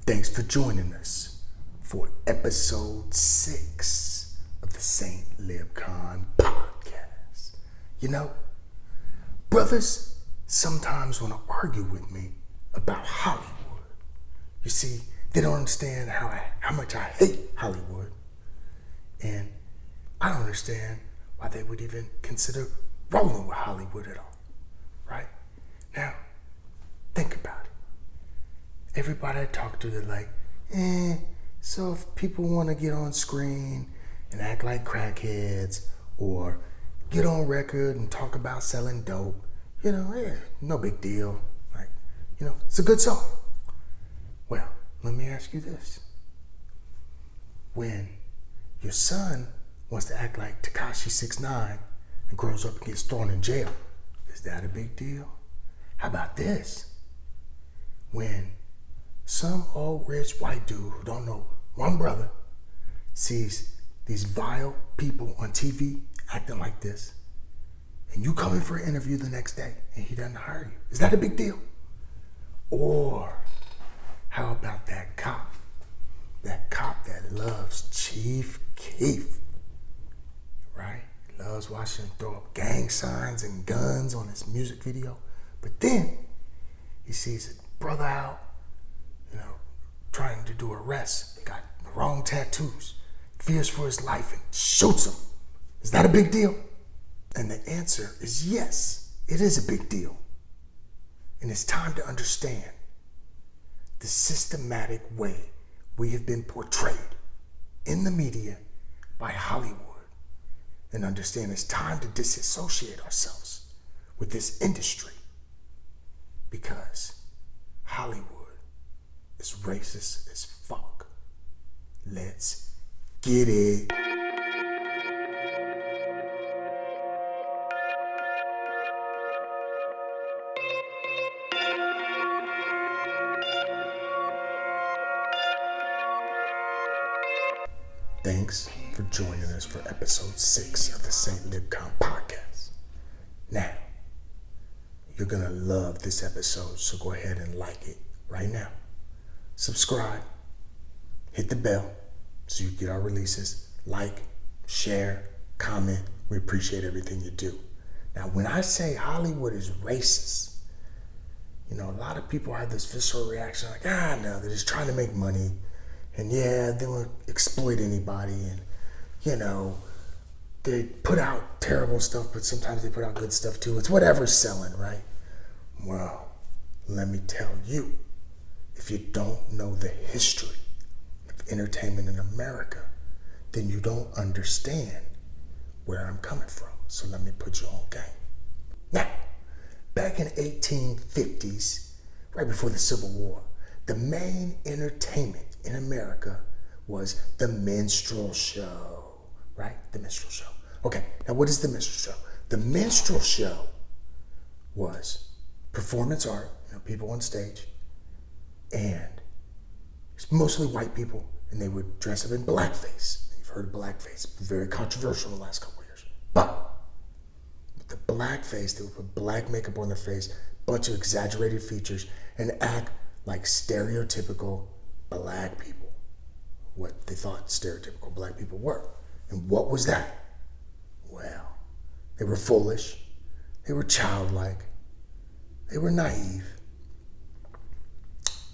Thanks for joining us for episode 6 of the St. LibCon podcast. You know, brothers sometimes want to argue with me about Hollywood. You see, they don't understand how much I hate Hollywood. And I don't understand why they would even consider rolling with Hollywood at all, right? Now, think about it. Everybody I talk to, they're like, so if people want to get on screen and act like crackheads or get on record and talk about selling dope, no big deal. Like, it's a good song. Well, let me ask you this. When your son wants to act like Tekashi 6ix9ine and grows up and gets thrown in jail, is that a big deal? How about this? When some old rich white dude who don't know one brother sees these vile people on TV acting like this, and you come in for an interview the next day and he doesn't hire you, is that a big deal? Or how about that cop that loves Chief Keef, right? He loves watching him throw up gang signs and guns on his music video, but then he sees a brother out, trying to do arrests. He got the wrong tattoos, fears for his life, and shoots him. Is that a big deal? And the answer is yes, it is a big deal. And it's time to understand the systematic way we have been portrayed in the media by Hollywood, and understand it's time to disassociate ourselves with this industry, because Hollywood is racist as fuck. Let's get it. Thanks for joining us for episode 6 of the St. LibCon podcast. Now, you're gonna love this episode, so go ahead and like it right now. Subscribe, hit the bell so you get our releases. Like, share, comment. We appreciate everything you do. Now, when I say Hollywood is racist, a lot of people have this visceral reaction like, no, they're just trying to make money. And yeah, they won't exploit anybody. And, they put out terrible stuff, but sometimes they put out good stuff too. It's whatever's selling, right? Well, let me tell you, if you don't know the history of entertainment in America, then you don't understand where I'm coming from. So let me put you on game. Now, back in 1850s, right before the Civil War, the main entertainment in America was the Minstrel Show, right? The Minstrel Show. Okay, now what is the Minstrel Show? The Minstrel Show was performance art, people on stage, and it's mostly white people, and they would dress up in blackface. You've heard of blackface, very controversial in the last couple of years. But with the blackface, they would put black makeup on their face, bunch of exaggerated features, and act like stereotypical black people, what they thought stereotypical black people were. And what was that? Well, they were foolish, they were childlike, they were naive,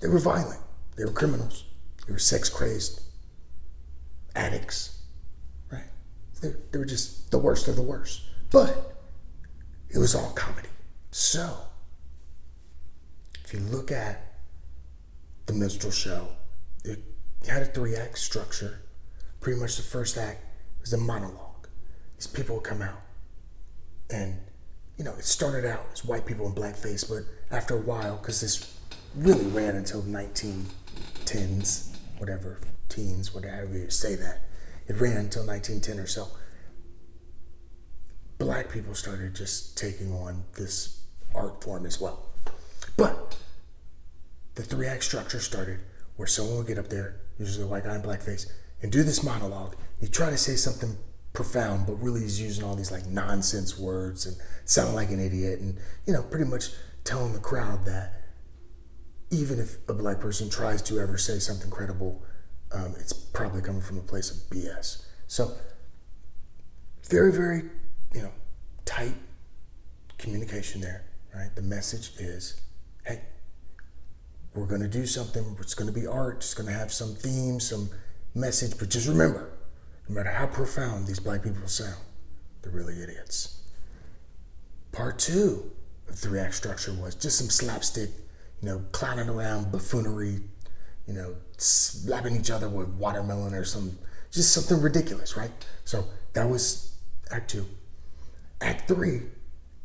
they were violent, they were criminals, they were sex-crazed addicts, right? They were just the worst of the worst. But it was all comedy. So, if you look at the Minstrel Show, it had a 3-act structure. Pretty much the first act was a monologue. These people would come out, and it started out as white people in blackface, but after a while, because this really ran until 1910s, whatever, teens, whatever you say that, it ran until 1910 or so. Black people started just taking on this art form as well. But the 3-act structure started where someone would get up there, usually a white guy in blackface, and do this monologue. He try to say something profound, but really he's using all these like nonsense words and sounding like an idiot, and pretty much telling the crowd that even if a black person tries to ever say something credible, it's probably coming from a place of BS. So very, very, tight communication there, right? The message is, hey, we're going to do something. It's going to be art. It's going to have some theme, some message. But just remember, no matter how profound these black people sound, they're really idiots. Part 2 of the 3-act structure was just some slapstick, clowning around, buffoonery, slapping each other with watermelon or just something ridiculous, right? So that was Act 2. Act 3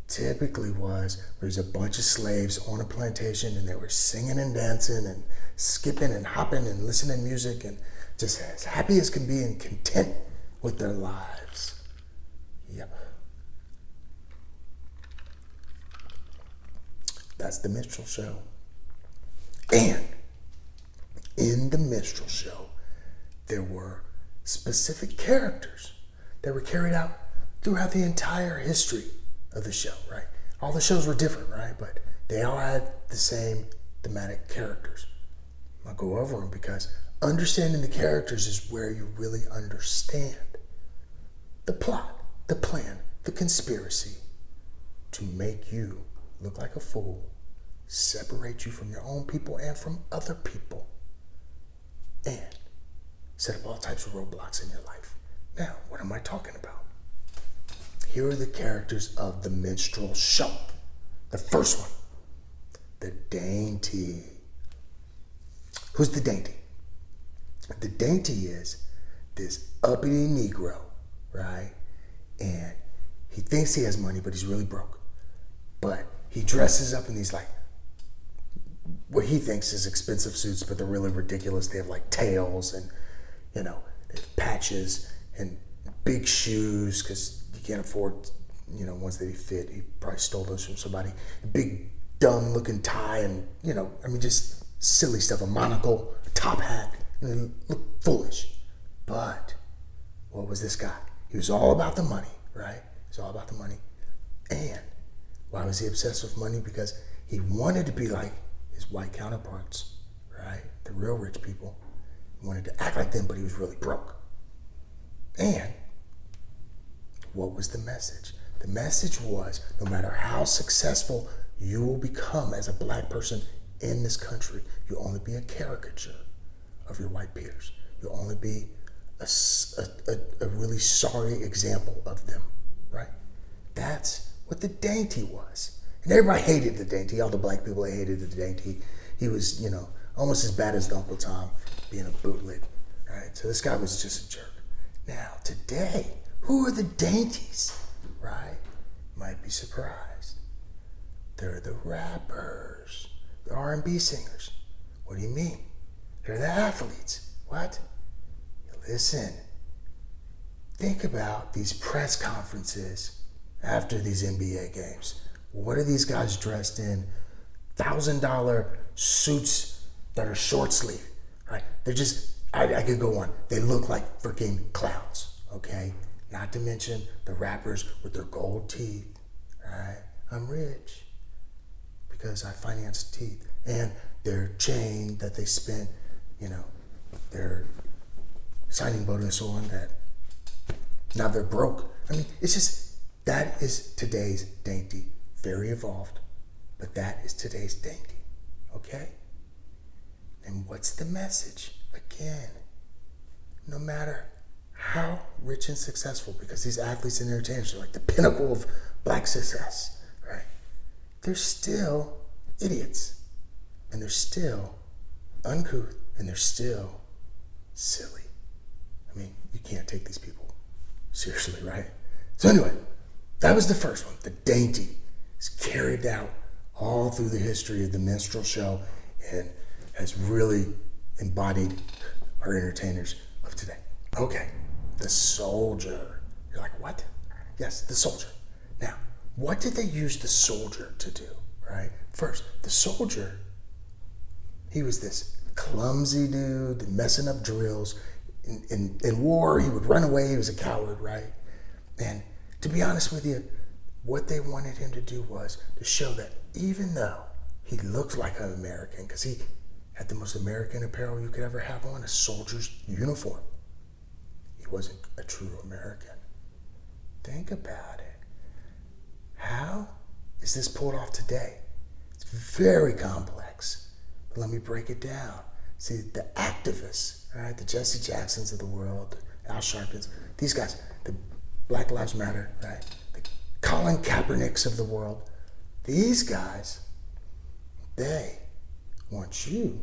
typically was there's a bunch of slaves on a plantation and they were singing and dancing and skipping and hopping and listening to music and just as happy as can be and content with their lives. Yep. That's the Minstrel Show. And in the Minstrel Show, there were specific characters that were carried out throughout the entire history of the show, right? All the shows were different, right? But they all had the same thematic characters. I'll go over them because understanding the characters is where you really understand the plot, the plan, the conspiracy to make you look like a fool, separate you from your own people and from other people, and set up all types of roadblocks in your life. Now, what am I talking about? Here are the characters of the Minstrel Show. The first one, the Dainty. Who's the Dainty? The Dainty is this uppity Negro, right? And he thinks he has money, but he's really broke. But he dresses up in these what he thinks is expensive suits, but they're really ridiculous. They have tails and, they have patches and big shoes because you can't afford, ones that he fit. He probably stole those from somebody. A big, dumb looking tie and, just silly stuff. A monocle, a top hat. Look foolish. But what was this guy? He was all about the money, right? He was all about the money. And why was he obsessed with money? Because he wanted to be like his white counterparts, right? The real rich people. He wanted to act like them, but he was really broke. And what was the message? The message was, no matter how successful you will become as a black person in this country, you'll only be a caricature of your white peers. You'll only be a really sorry example of them, right? That's what the Dainty was. And everybody hated the Dainty. All the black people hated the Dainty. He was, almost as bad as Uncle Tom being a bootleg, right? So this guy was just a jerk. Now, today, who are the Dainties, right? Might be surprised. They're the rappers, the R&B singers. What do you mean? They're the athletes. What? Listen, think about these press conferences after these NBA games. What are these guys dressed in? $1,000 suits that are short sleeve, right? They're just, I could go on. They look like freaking clowns, okay? Not to mention the rappers with their gold teeth, right? I'm rich because I financed teeth. And their chain that they spent, their signing bonus on that. Now they're broke. It's just, that is today's Dainty. Very evolved, but that is today's Dainty, okay? And what's the message? Again, no matter how rich and successful, because these athletes and entertainers are like the pinnacle of black success, right? They're still idiots, and they're still uncouth, and they're still silly. You can't take these people seriously, right? So anyway, that was the first one. The Dainty is carried out all through the history of the Minstrel Show and has really embodied our entertainers of today. Okay, the soldier. You're like, what? Yes, the soldier. Now, what did they use the soldier to do, right? First, the soldier, he was this clumsy dude messing up drills. In war, he would run away. He was a coward, right? And to be honest with you, what they wanted him to do was to show that even though He looked like an American because he had the most American apparel you could ever have on, a soldier's uniform. He wasn't a true American. Think about it. How is this pulled off today? It's very complex. But let me break it down. See, the activists, right, the Jesse Jacksons of the world, Al Sharptons, these guys, the Black Lives Matter, right, the Colin Kaepernicks of the world, these guys, they want you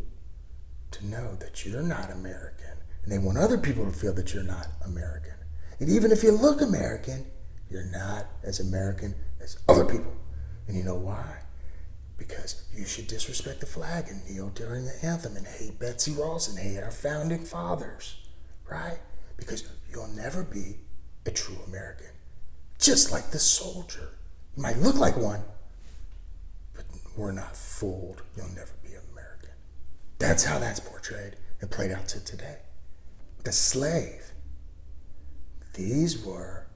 to know that you're not American. And they want other people to feel that you're not American. And even if you look American, you're not as American as other people. And you know why? Because you should disrespect the flag and kneel during the anthem and hate Betsy Ross and hate our founding fathers, right? Because you'll never be a true American. Just like the soldier. You might look like one, but we're not fooled. You'll never be American. That's how that's portrayed and played out to today. The slave. These were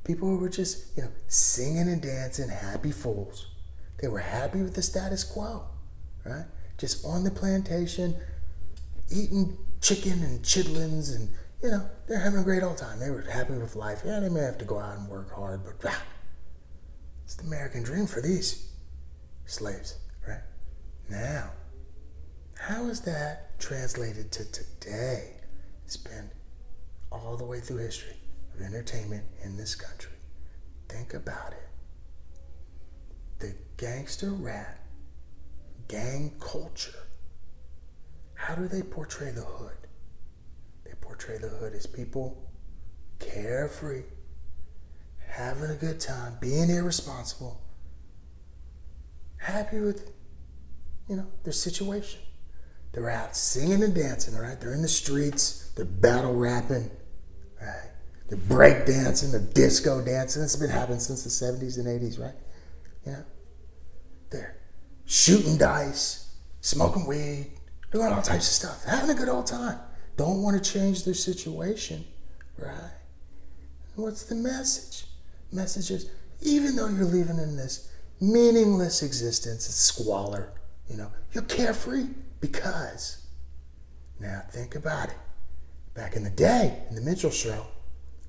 people who were just, singing and dancing, happy fools. They were happy with the status quo, right? Just on the plantation, eating chicken and chitlins, and, they're having a great old time. They were happy with life. Yeah, they may have to go out and work hard, but it's the American dream for these slaves, right? Now, how is that translated to today? It's been all the way through history of entertainment in this country. Think about it. The gangster rap, gang culture, how do they portray the hood? They portray the hood as people carefree, having a good time, being irresponsible, happy with, their situation. They're out singing and dancing, right? They're in the streets, they're battle rapping, right? They're break dancing, they're disco dancing. It's been happening since the 70s and 80s, right? They're shooting dice, smoking weed, doing all types of stuff, having a good old time. Don't want to change their situation, right? What's the message? Message is, even though you're living in this meaningless existence, it's squalor, you're carefree because, now think about it. Back in the day, in the Minstrel Show,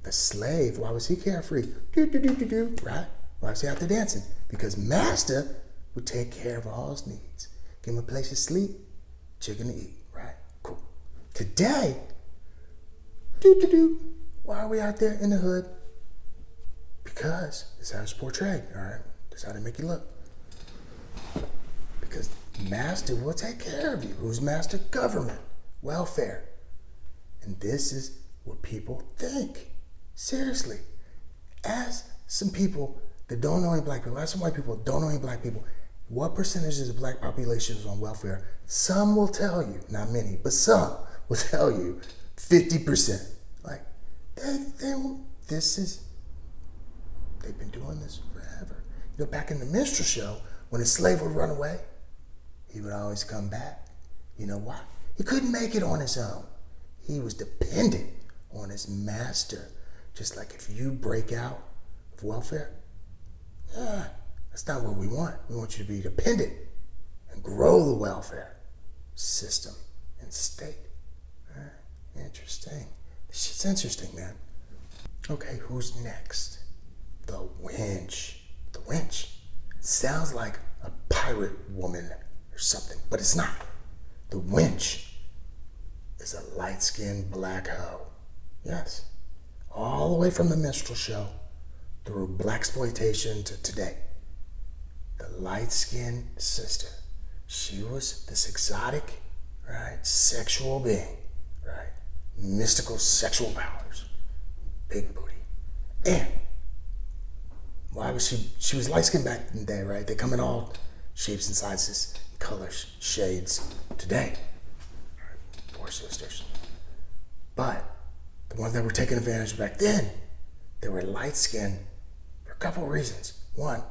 the slave, why was he carefree? Right? Why was he out there dancing? Because master would take care of all his needs. Give him a place to sleep, chicken to eat, right? Cool. Today, why are we out there in the hood? Because it's how it's portrayed, all right? That's how they make you look. Because master will take care of you. Who's master? Government, welfare. And this is what people think. Seriously. Ask some people that don't know any black people, ask some white people that don't know any black people, what percentage of the black population is on welfare? Some will tell you, not many, but some will tell you 50%. Like, they've been doing this forever. Back in the Minstrel Show, when a slave would run away, he would always come back. You know why? He couldn't make it on his own. He was dependent on his master. Just like if you break out of welfare, that's not what we want. We want you to be dependent and grow the welfare system and state. Interesting. This shit's interesting, man. Okay, who's next? The Wench. The Wench. It sounds like a pirate woman or something, but it's not. The Wench is a light-skinned black hoe. Yes. All the way from the Minstrel Show through blaxploitation to today. The light-skinned sister. She was this exotic, right, sexual being, right? Mystical sexual powers. Big booty. And why was she was light-skinned back in the day, right? They come in all shapes and sizes, colors, shades today. Poor sisters. But the ones that were taking advantage back then, they were light-skinned for a couple of reasons. One,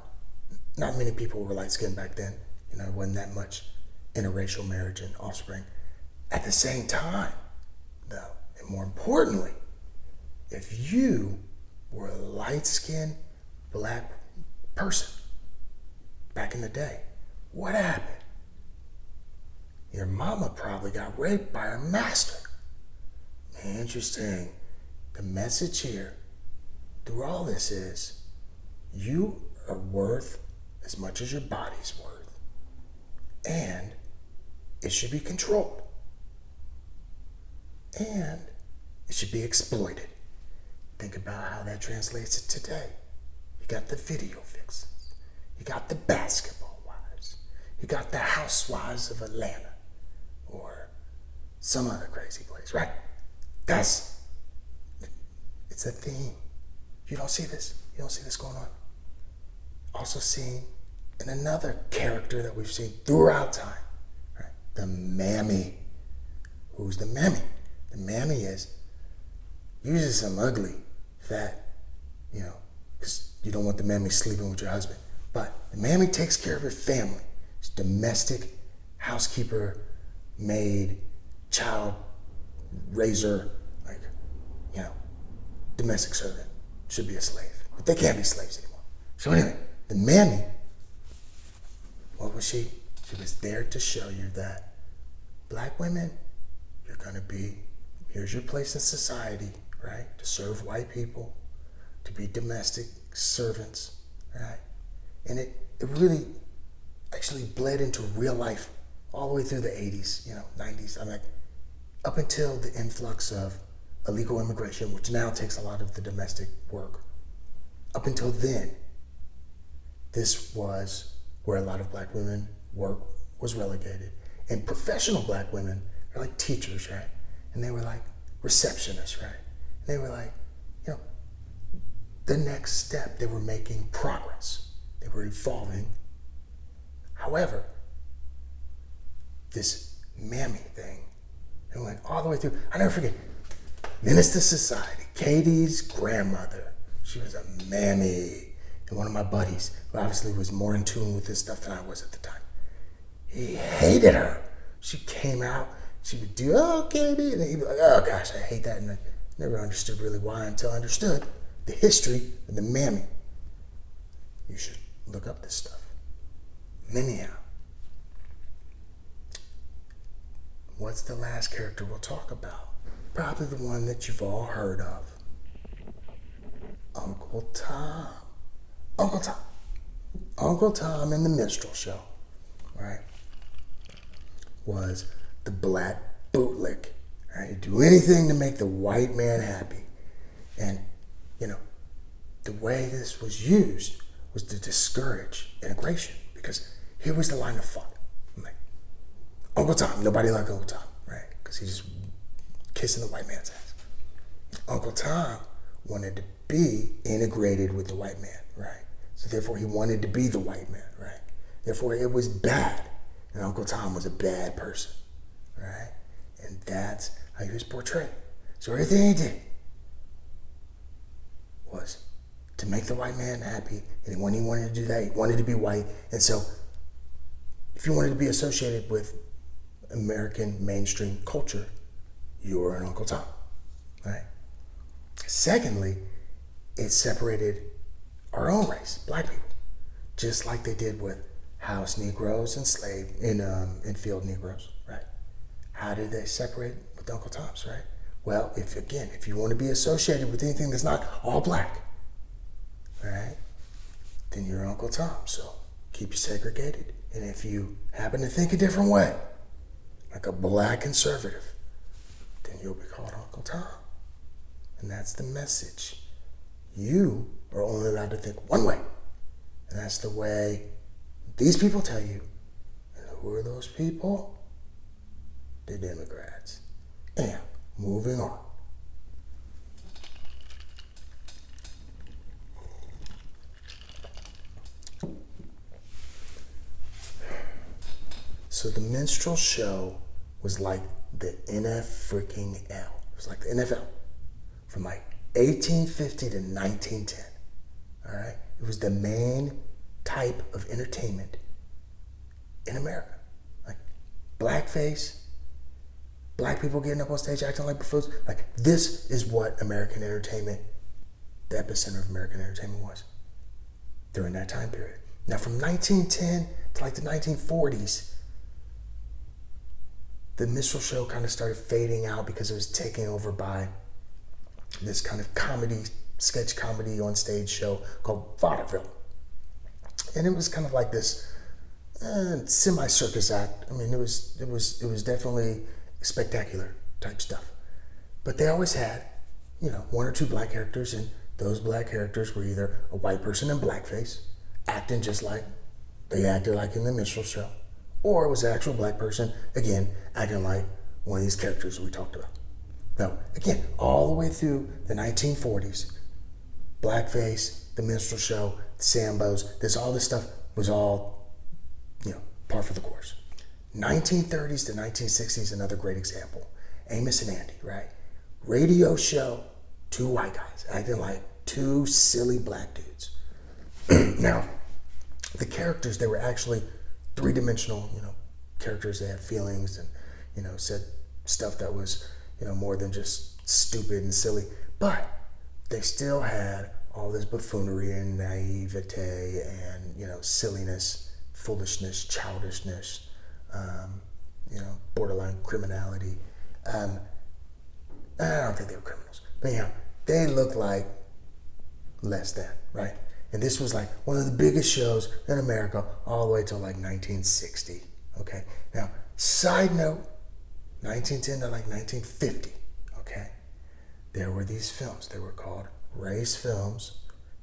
not many people were light-skinned back then. It wasn't that much interracial marriage and offspring. At the same time, though, and more importantly, if you were a light-skinned black person back in the day, what happened? Your mama probably got raped by her master. Interesting. The message here through all this is you are worth as much as your body's worth. And it should be controlled. And it should be exploited. Think about how that translates it today. You got the video vixens. You got the basketball wives. You got the housewives of Atlanta. Or some other crazy place, right? It's a theme. You don't see this. You don't see this going on. Also seen in another character that we've seen throughout time, right? The Mammy. Who's the Mammy? The Mammy is usually some ugly, fat, because you don't want the Mammy sleeping with your husband. But the Mammy takes care of your family. She's domestic, housekeeper, maid, child raiser, domestic servant. Should be a slave. But they can't be slaves anymore. So anyway, the Mammy, what was she? She was there to show you that black women, you're going to be, here's your place in society, right? To serve white people, to be domestic servants, right? And it really actually bled into real life all the way through the 80s, 90s. Up until the influx of illegal immigration, which now takes a lot of the domestic work. Up until then, this was where a lot of black women work was relegated. And professional black women are like teachers, right? And they were like receptionists, right? And they were like, the next step, they were making progress. They were evolving. However, this Mammy thing, it went all the way through. I never forget, Menace to Society, Katie's grandmother, she was a Mammy. And one of my buddies, who obviously was more in tune with this stuff than I was at the time, he hated her. She came out, she would do, oh, Katie, and he'd be like, oh gosh, I hate that. And I never understood really why until I understood the history of the Mammy. You should look up this stuff. Anyhow, what's the last character we'll talk about? Probably the one that you've all heard of. Uncle Tom. Uncle Tom. Uncle Tom in the Minstrel Show, right, was the black bootlick. Right? He'd do anything to make the white man happy. And, the way this was used was to discourage integration. Because here was the line of thought. Uncle Tom, nobody liked Uncle Tom, right? Because he's just kissing the white man's ass. Uncle Tom wanted to be integrated with the white man, right? So therefore he wanted to be the white man, right? Therefore it was bad. And Uncle Tom was a bad person, right? And that's how he was portrayed. So everything he did was to make the white man happy. And when he wanted to do that, he wanted to be white. And so if you wanted to be associated with American mainstream culture, you were an Uncle Tom, right? Secondly, it separated our own race, black people, just like they did with house Negroes and and field Negroes, right? How did they separate with Uncle Toms, right? Well, if you want to be associated with anything that's not all black, right, then you're Uncle Tom. So keep you segregated. And if you happen to think a different way, like a black conservative, then you'll be called Uncle Tom. And that's the message. You are only allowed to think one way. And that's the way these people tell you. And who are those people? The Democrats. And moving on. So the Minstrel Show was like the NFL. It was like the NFL from like 1850 to 1910. All right? It was the main type of entertainment in America. Like blackface, black people getting up on stage acting like buffoons. Like this is what American entertainment, the epicenter of American entertainment was during that time period. Now from 1910 to like the 1940s, the Minstrel Show kind of started fading out because it was taken over by this kind of sketch comedy on stage show called vaudeville. And it was kind of like this semi-circus act. I mean, it was definitely spectacular type stuff. But they always had, one or two black characters, and those black characters were either a white person in blackface, acting just like they acted like in the Minstrel Show, or it was an actual black person, again, acting like one of these characters we talked about. Now, again, all the way through the 1940s, blackface, the Minstrel Show, Sambos, all this stuff was all, par for the course. 1930s to 1960s, another great example. Amos and Andy, right? Radio show, two white guys acting like two silly black dudes. Now, the characters, they were actually three-dimensional, characters. They had feelings and, said stuff that was, more than just stupid and silly. But they still had all this buffoonery and naivete and, silliness, foolishness, childishness, borderline criminality. I don't think they were criminals. But anyhow, they looked like less than, right? And this was like one of the biggest shows in America all the way till like 1960, okay? Now, side note, 1910 to like 1950, okay? There were these films. They were called race films.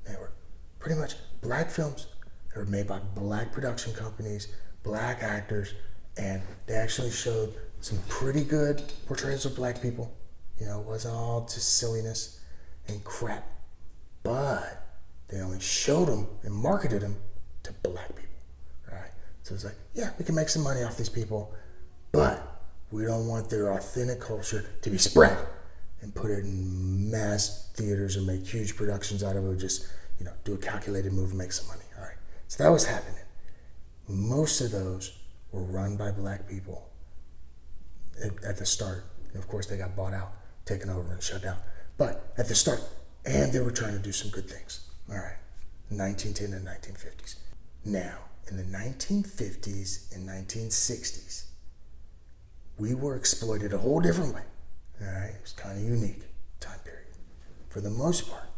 They were pretty much black films. They were made by black production companies, black actors, and they actually showed some pretty good portrayals of black people. It wasn't all just silliness and crap. But they only showed them and marketed them to black people, right? So it's like, yeah, we can make some money off these people, but we don't want their authentic culture to be spread and put it in mass theaters and make huge productions out of it. Just, do a calculated move and make some money, all right? So that was happening. Most of those were run by black people at the start. And of course, they got bought out, taken over, and shut down. But at the start, and they were trying to do some good things. All right, 1910 and 1950s. Now, in the 1950s and 1960s, we were exploited a whole different way. All right, it was kind of unique time period. For the most part,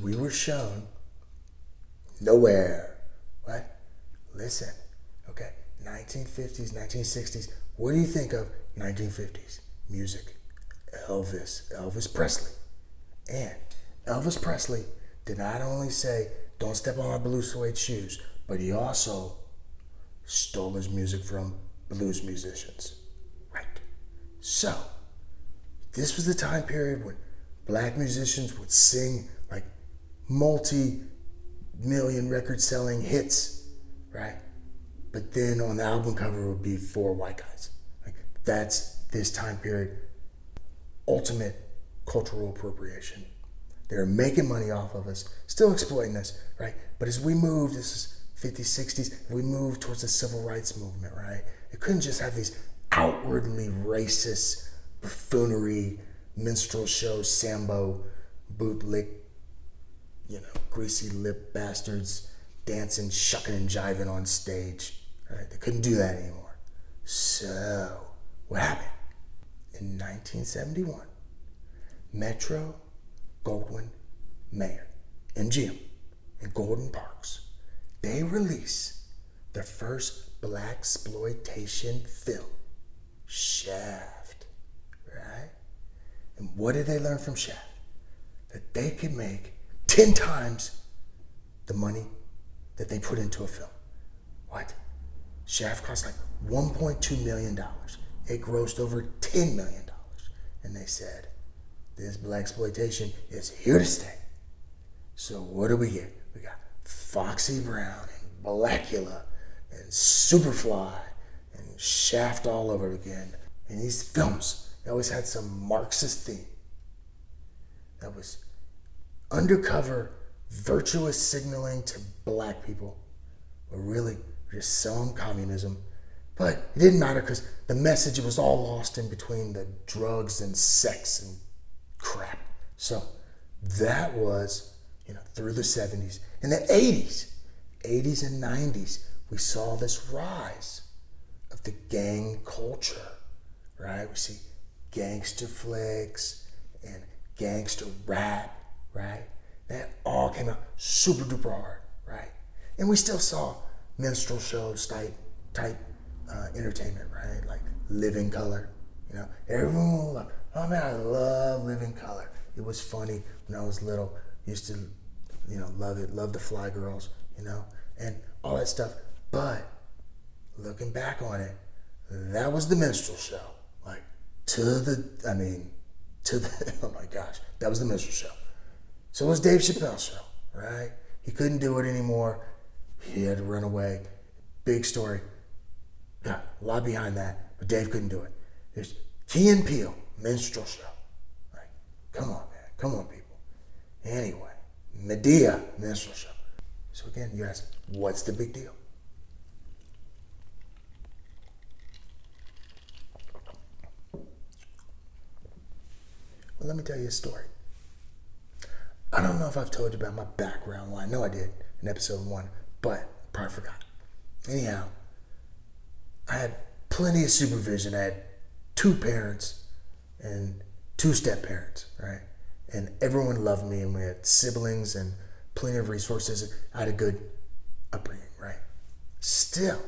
we were shown nowhere. What? Listen, okay, 1950s, 1960s. What do you think of 1950s? Music. Elvis Presley. And Elvis Presley did not only say, "Don't step on my blue suede shoes," but he also stole his music from blues musicians. Right. So, this was the time period when black musicians would sing like multi-million record-selling hits, right? But then on the album cover would be four white guys. Like, that's this time period, ultimate cultural appropriation. They're making money off of us, still exploiting us, right? But as we move, this is 50s, 60s, we move towards the civil rights movement, right? It couldn't just have these outwardly racist buffoonery, minstrel show, sambo, bootlick, greasy lip bastards dancing, shucking and jiving on stage, right? They couldn't do that anymore. So, what happened? In 1971, Metro Goldwyn Mayer, MGM, and Golden Parks, they release their first blaxploitation film, Shaft, right? And what did they learn from Shaft? That they could make 10 times the money that they put into a film. What? Shaft cost like $1.2 million. It grossed over $10 million. And they said, this blaxploitation is here to stay. So what do we get? We got Foxy Brown and Blackula and Superfly and Shaft all over again. And these films, they always had some Marxist theme that was undercover, virtuous signaling to black people, but really just selling communism. But it didn't matter because the message, it was all lost in between the drugs and sex and crap. So that was, through the 70s. In the 80s and 90s, we saw this rise of the gang culture, right? We see gangster flicks and gangster rap, right? That all came out super duper hard, right? And we still saw minstrel shows type entertainment, right? Like Living Color, everyone will love. Oh man, I love Living Color. It was funny when I was little. Used to, love it, love the Fly Girls, and all that stuff. But looking back on it, that was the minstrel show. Like oh my gosh, that was the minstrel show. So it was Dave Chappelle's show, right? He couldn't do it anymore. He had to run away. Big story. Yeah, a lot behind that, but Dave couldn't do it. There's Key and Peele, minstrel show. Like, come on, man. Come on, people. Anyway, Medea, minstrel show. So again, you ask, what's the big deal? Well, let me tell you a story. I don't know if I've told you about my background. Well, I know I did in episode 1, but probably forgot. Anyhow, I had plenty of supervision. I had 2 parents and 2 step-parents, right? And everyone loved me, and we had siblings and plenty of resources. I had a good upbringing, right? Still,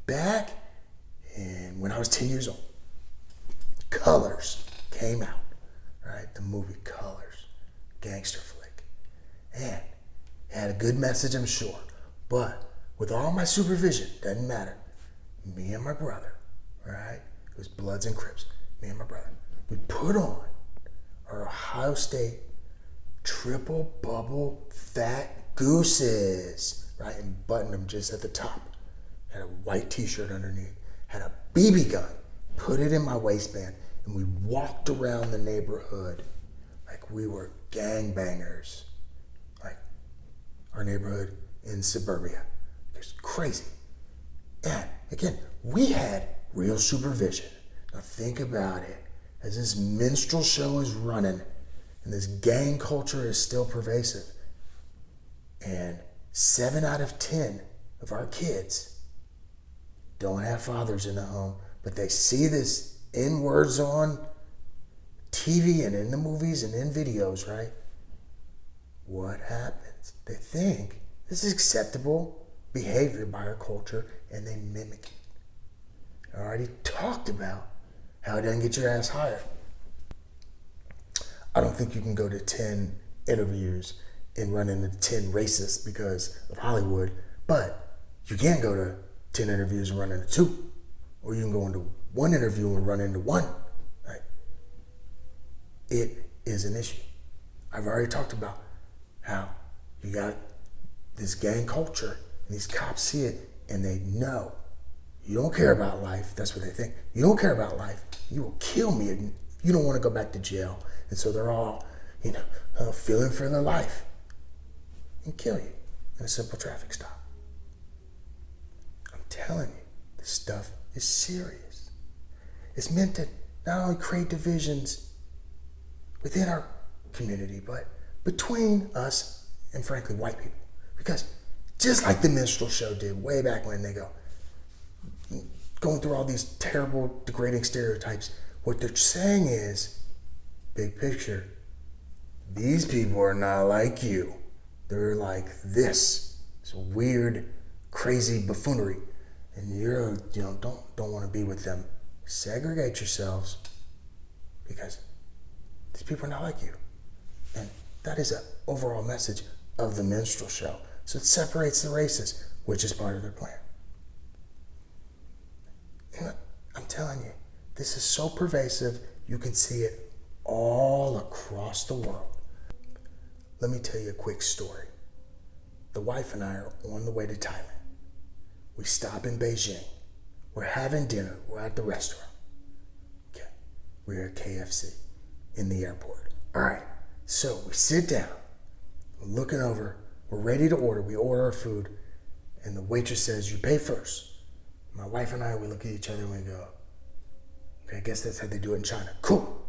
back when I was 10 years old, Colors came out, right? The movie Colors, gangster flick. And it had a good message, I'm sure. But with all my supervision, doesn't matter. Me and my brother, right? It was Bloods and Crips. Me and my brother. We put on our Ohio State triple bubble fat gooses, right? And buttoned them just at the top. Had a white t-shirt underneath. Had a BB gun. Put it in my waistband. And we walked around the neighborhood like we were gangbangers. Like our neighborhood in suburbia. It's crazy. And again, we had real supervision. Now think about it. As this minstrel show is running and this gang culture is still pervasive, and 7 out of 10 of our kids don't have fathers in the home, but they see this N-words on TV and in the movies and in videos, right? What happens? They think this is acceptable behavior by our culture, and they mimic it. I already talked about how it doesn't get your ass hired. I don't think you can go to 10 interviews and run into 10 racists because of Hollywood, but you can go to 10 interviews and run into 2. Or you can go into 1 interview and run into 1. Right? It is an issue. I've already talked about how you got this gang culture, and these cops see it, and they know you don't care about life. That's what they think. You don't care about life. You will kill me. And you don't want to go back to jail. And so they're all, feeling for their life and kill you in a simple traffic stop. I'm telling you, this stuff is serious. It's meant to not only create divisions within our community, but between us and, frankly, white people. Because just like the minstrel show did way back when, they going through all these terrible, degrading stereotypes, what they're saying is, big picture, these people are not like you. They're like this. It's weird, crazy buffoonery. And don't want to be with them. Segregate yourselves, because these people are not like you. And that is an overall message of the minstrel show. So it separates the races, which is part of their plan. I'm telling you, this is so pervasive, you can see it all across the world. Let me tell you a quick story. The wife and I are on the way to Thailand. We stop in Beijing. We're having dinner. We're at the restaurant. Okay. We're at KFC in the airport. All right. So we sit down. We're looking over. We're ready to order. We order our food. And the waitress says, "You pay first." My wife and I, we look at each other and we go, "Okay, I guess that's how they do it in China." Cool.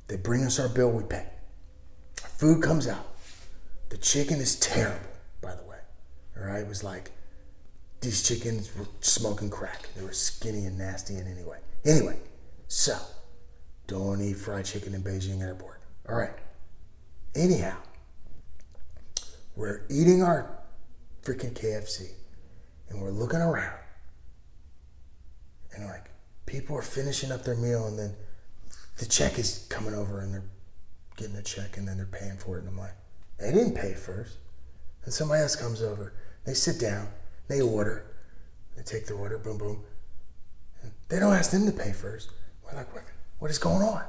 They bring us our bill. We pay. Our food comes out. The chicken is terrible, by the way. All right. It was like, these chickens were smoking crack. They were skinny and nasty and anyway. So, don't eat fried chicken in Beijing airport. All right. Anyhow, we're eating our freaking KFC and we're looking around and like people are finishing up their meal and then the check is coming over and they're getting a check and then they're paying for it. And I'm like, they didn't pay first. And somebody else comes over. They sit down. They order. They take their order. Boom, boom. And they don't ask them to pay first. We're like, what is going on?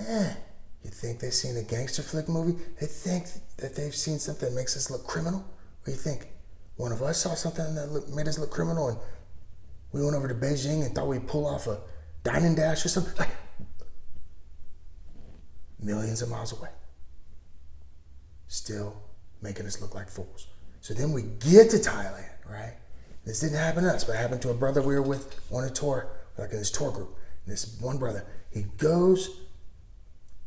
You think they've seen a gangster flick movie? They think that they've seen something that makes us look criminal? What do you think? One of us saw something that made us look criminal and we went over to Beijing and thought we'd pull off a dine and dash or something? Like, millions of miles away. Still making us look like fools. So then we get to Thailand, right? This didn't happen to us, but it happened to a brother we were with on a tour, like in this tour group. And this one brother, he was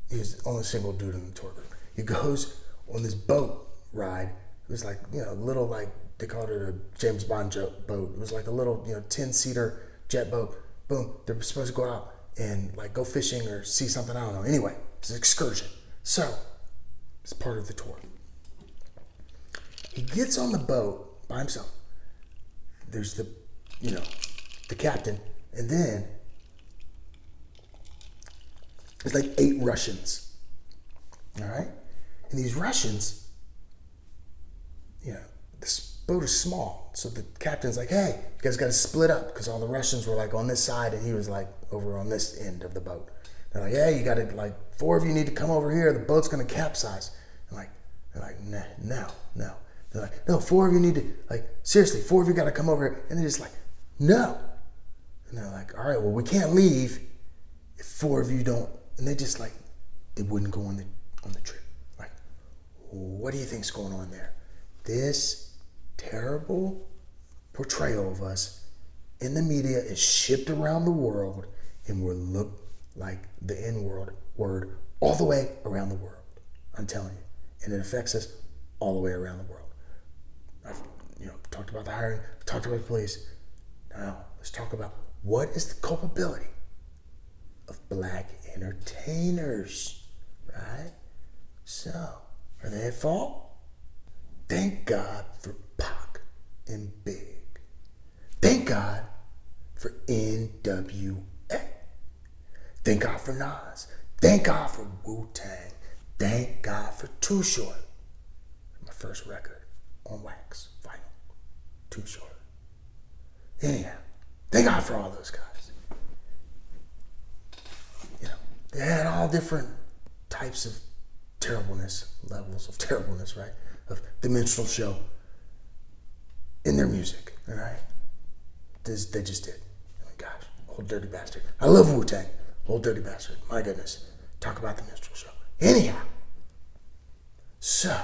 the only single dude in the tour group. He goes on this boat ride. It was like, little, like, they called it a James Bond boat. It was like a little, 10-seater jet boat. Boom, they're supposed to go out and like go fishing or see something, I don't know. Anyway, it's an excursion. So, it's part of the tour. He gets on the boat by himself. There's the captain, and then there's like 8 Russians. All right? And these Russians, this boat is small. So the captain's like, hey, you guys got to split up because all the Russians were like on this side and he was like over on this end of the boat. They're like, hey, you got to, like, 4 of you need to come over here. The boat's going to capsize. They're like, no. They're like, no, 4 of you need to, like, seriously, 4 of you got to come over here. And they're just like, no. And they're like, all right, well, we can't leave if 4 of you don't. And they just, like, they wouldn't go on the trip. Like, what do you think's going on there? This terrible portrayal of us in the media is shipped around the world and will look like the word all the way around the world. I'm telling you. And it affects us all the way around the world. I've talked about the hiring, talked about the police. Now, let's talk about what is the culpability of black entertainers, right? So, are they at fault? Thank God for Pac and Big. Thank God for NWA. Thank God for Nas. Thank God for Wu-Tang. Thank God for Too Short. My first record on wax, vinyl. Too Short. Anyhow, thank God for all those guys. They had all different types of terribleness, levels of terribleness, right? Of the Minstrel Show in their music, all right? They just did. Oh my gosh, old dirty bastard. I love Wu-Tang. Old dirty bastard. My goodness. Talk about the Minstrel Show. Anyhow, so,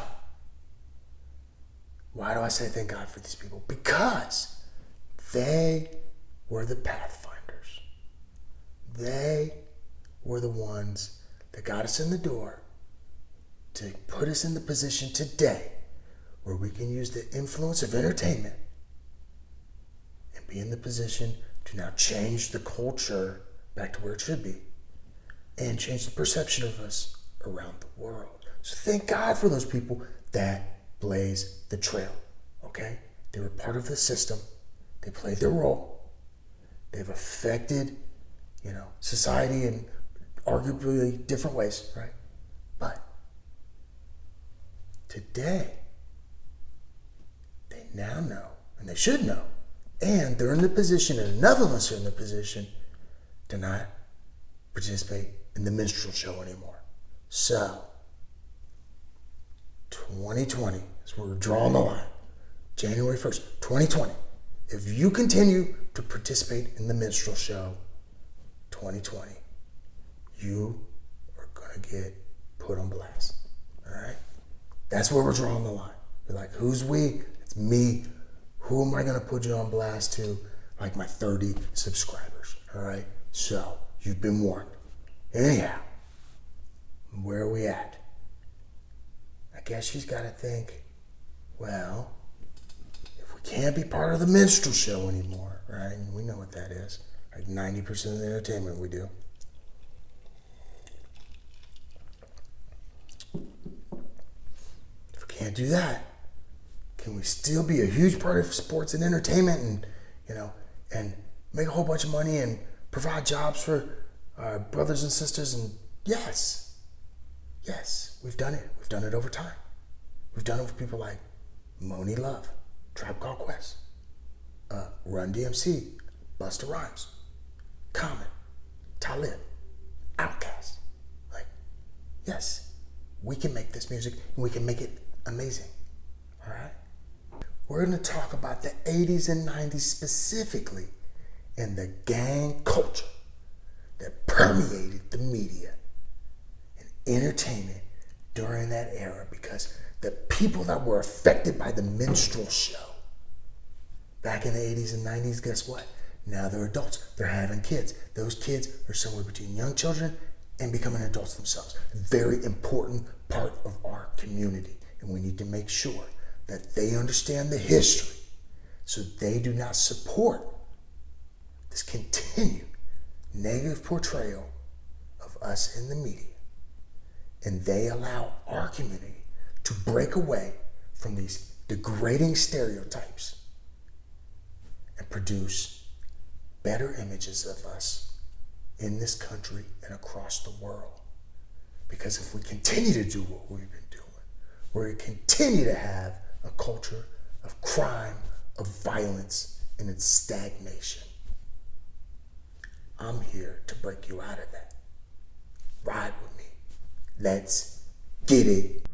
why do I say thank God for these people? Because they were the pathfinders. They were the ones that got us in the door to put us in the position today where we can use the influence of entertainment and be in the position to now change the culture back to where it should be and change the perception of us around the world. So thank God for those people that blaze the trail, okay? They were part of the system. They played their role. They've affected, society in arguably different ways, right? But today, they now know, and they should know, and they're in the position, and enough of us are in the position to not participate in the Minstrel Show anymore. So, 2020 is where we're drawing the line. January 1st, 2020. If you continue to participate in the Minstrel Show, 2020, you are going to get put on blast. All right? That's where we're drawing the line. You're like, who's we? It's me. Who am I going to put you on blast to? Like my 30 subscribers. All right? So, you've been warned. Anyhow, where are we at? I guess she's got to think, if we can't be part of the Minstrel Show anymore, right? And we know what that is. Like 90% of the entertainment we do. If we can't do that, can we still be a huge part of sports and entertainment and, and make a whole bunch of money and provide jobs for our brothers and sisters? And yes, we've done it. We've done it over time. We've done it with people like Moni Love, Tribe Called Quest, Run DMC, Busta Rhymes, Common, Talib, Outkast. Like, yes, we can make this music and we can make it amazing. All right? We're going to talk about the 80s and 90s specifically and the gang culture that permeated the media and entertainment during that era, because the people that were affected by the Minstrel Show back in the 80s and 90s, guess what? Now they're adults. They're having kids. Those kids are somewhere between young children and becoming adults themselves. Very important part of our community. And we need to make sure that they understand the history so they do not support this continued negative portrayal of us in the media. And they allow our community to break away from these degrading stereotypes and produce better images of us in this country and across the world. Because if we continue to do what we've been doing, we're going to continue to have a culture of crime, of violence, and its stagnation. I'm here to break you out of that. Ride with me. Let's get it.